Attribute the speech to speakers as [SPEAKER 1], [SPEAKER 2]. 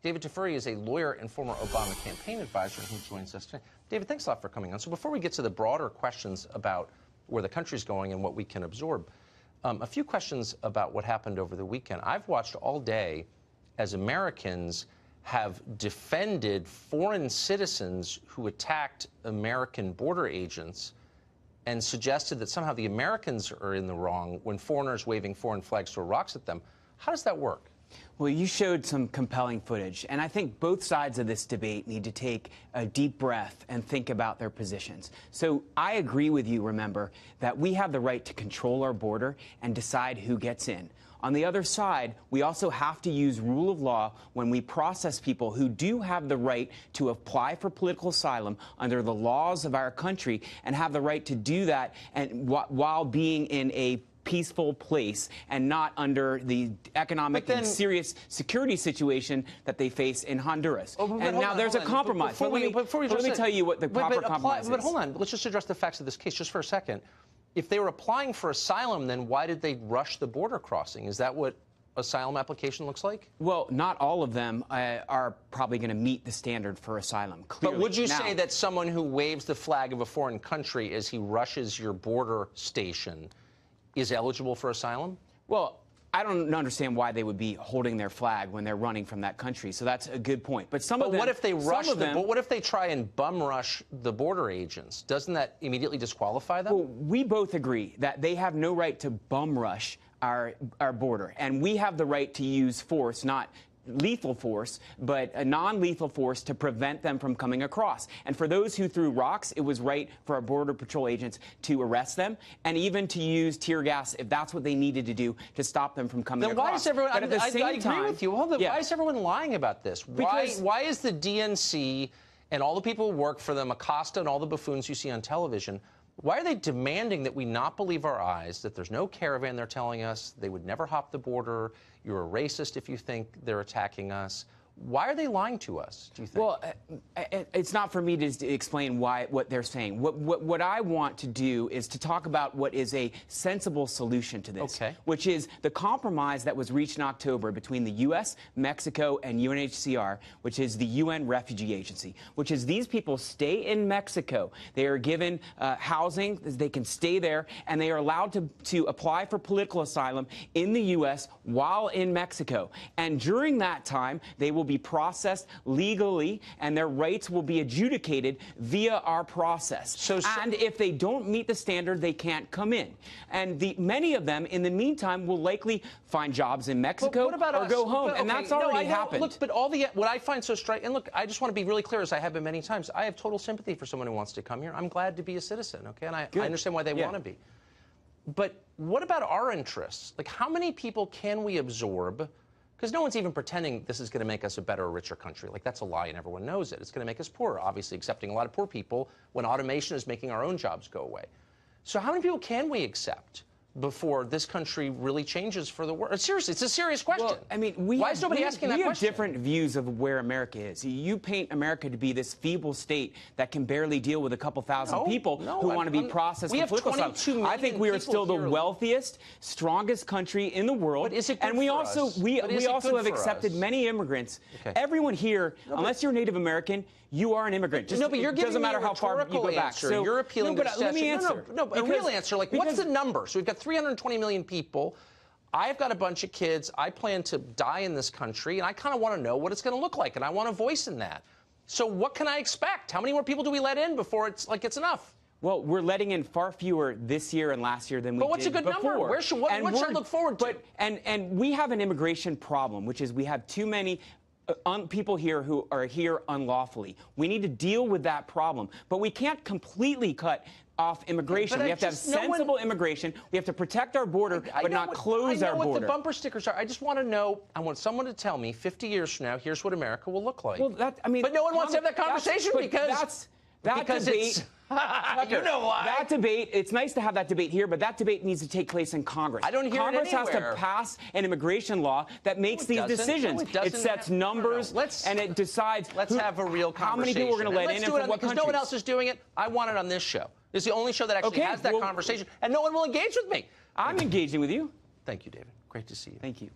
[SPEAKER 1] David Tafuri is a lawyer and former Obama campaign advisor who joins us today. David, thanks a lot for coming on. So before we get to the broader questions about where the country's going and what we can absorb, a few questions about what happened over the weekend. I've watched all day as Americans have defended foreign citizens who attacked American border agents and suggested that somehow the Americans are in the wrong when foreigners waving foreign flags throw rocks at them. How does that work?
[SPEAKER 2] Well, you showed some compelling footage, and I think both sides of this debate need to take a deep breath and think about their positions. So I agree with you, remember, that we have the right to control our border and decide who gets in. On the other side, we also have to use rule of law when we process people who do have the right to apply for political asylum under the laws of our country and have the right to do that and while being in a peaceful place and not under the economic and serious security situation that they face in Honduras. And now there's a compromise. Let me tell you what the proper compromise is.
[SPEAKER 1] But hold on. Let's just address the facts of this case just for a second. If they were applying for asylum, then why did they rush the border crossing? Is that what asylum application looks like?
[SPEAKER 2] Well, not all of them are probably going to meet the standard for asylum, clearly.
[SPEAKER 1] But would you say that someone who waves the flag of a foreign country as he rushes your border station is eligible for asylum?
[SPEAKER 2] Well, I don't understand why they would be holding their flag when they're running from that country. So that's a good point. But some of them.
[SPEAKER 1] What if they what if they try and bum rush the border agents? Doesn't that immediately disqualify them?
[SPEAKER 2] Well, we both agree that they have no right to bum rush our border, and we have the right to use force, not lethal force, but a non-lethal force to prevent them from coming across. And for those who threw rocks, it was right for our Border Patrol agents to arrest them and even to use tear gas if that's what they needed to do to stop them from coming across.
[SPEAKER 1] Why is everyone, I agree with you. Hold on, why is everyone lying about this? Why is the DNC and all the people who work for them, Acosta and all the buffoons you see on television, why are they demanding that we not believe our eyes, that there's no caravan they're telling us, they would never hop the border, you're a racist if you think they're attacking us? Why are they lying to us, do you think?
[SPEAKER 2] Well, it's not for me to explain what they're saying. What I want to do is to talk about what is a sensible solution to this, which is the compromise that was reached in October between the U.S., Mexico, and UNHCR, which is the UN Refugee Agency, which is these people stay in Mexico. They are given housing, they can stay there, and they are allowed to apply for political asylum in the U.S. while in Mexico. And during that time, they will be processed legally, and their rights will be adjudicated via our process. And if they don't meet the standard, they can't come in. And many of them, in the meantime, will likely find jobs in Mexico or go home. And that's already happened.
[SPEAKER 1] Look, but what I find so striking, and look, I just want to be really clear, as I have been many times, I have total sympathy for someone who wants to come here. I'm glad to be a citizen, okay? And I understand why they want to be. But what about our interests? Like, how many people can we absorb? Because no one's even pretending this is going to make us a better, richer country. Like, that's a lie, and everyone knows it. It's going to make us poorer, obviously, accepting a lot of poor people when automation is making our own jobs go away. So how many people can we accept before this country really changes for the worse? Seriously, it's a serious question.
[SPEAKER 2] Well, I mean, why is nobody asking that question? We have different views of where America is. You paint America to be this feeble state that can barely deal with a couple thousand people who want to be processed for political asylum. I think we are still the wealthiest, strongest country in the world.
[SPEAKER 1] But is it good
[SPEAKER 2] and we
[SPEAKER 1] for
[SPEAKER 2] also
[SPEAKER 1] us?
[SPEAKER 2] we also have accepted many immigrants. Everyone here, unless you're Native American, you are an immigrant.
[SPEAKER 1] No, but you're giving
[SPEAKER 2] doesn't matter how far you go back.
[SPEAKER 1] So you're appealing to the
[SPEAKER 2] let me answer.
[SPEAKER 1] No, a real answer. Like, what's the number? So we've got 320 million people. I've got a bunch of kids. I plan to die in this country, and I kind of want to know what it's going to look like, and I want a voice in that. So what can I expect? How many more people do we let in before it's like it's enough?
[SPEAKER 2] Well, we're letting in far fewer this year and last year than we did before.
[SPEAKER 1] But what's a good number? What should I look forward to?
[SPEAKER 2] And we have an immigration problem, which is we have too many people here who are here unlawfully. We need to deal with that problem. But we can't completely cut off immigration. We have to have sensible immigration. We have to protect our border, but not close our border.
[SPEAKER 1] I know what the bumper stickers are. I just want to know. I want someone to tell me 50 years from now, here's what America will look like.
[SPEAKER 2] Well, but
[SPEAKER 1] no one wants to have that conversation because
[SPEAKER 2] debate.
[SPEAKER 1] You know why?
[SPEAKER 2] That debate, it's nice to have that debate here, but that debate needs to take place in Congress.
[SPEAKER 1] I don't hear
[SPEAKER 2] Congress
[SPEAKER 1] it anywhere.
[SPEAKER 2] has to pass an immigration law that makes these decisions. It sets numbers and it decides
[SPEAKER 1] Let's have a real conversation.
[SPEAKER 2] How many people we're going to let in and from what countries.
[SPEAKER 1] Because no one else is doing it. I want it on this show. It's the only show that actually has that conversation, and no one will engage with me.
[SPEAKER 2] I'm engaging with you.
[SPEAKER 1] Thank you, David. Great to see you.
[SPEAKER 2] Thank you.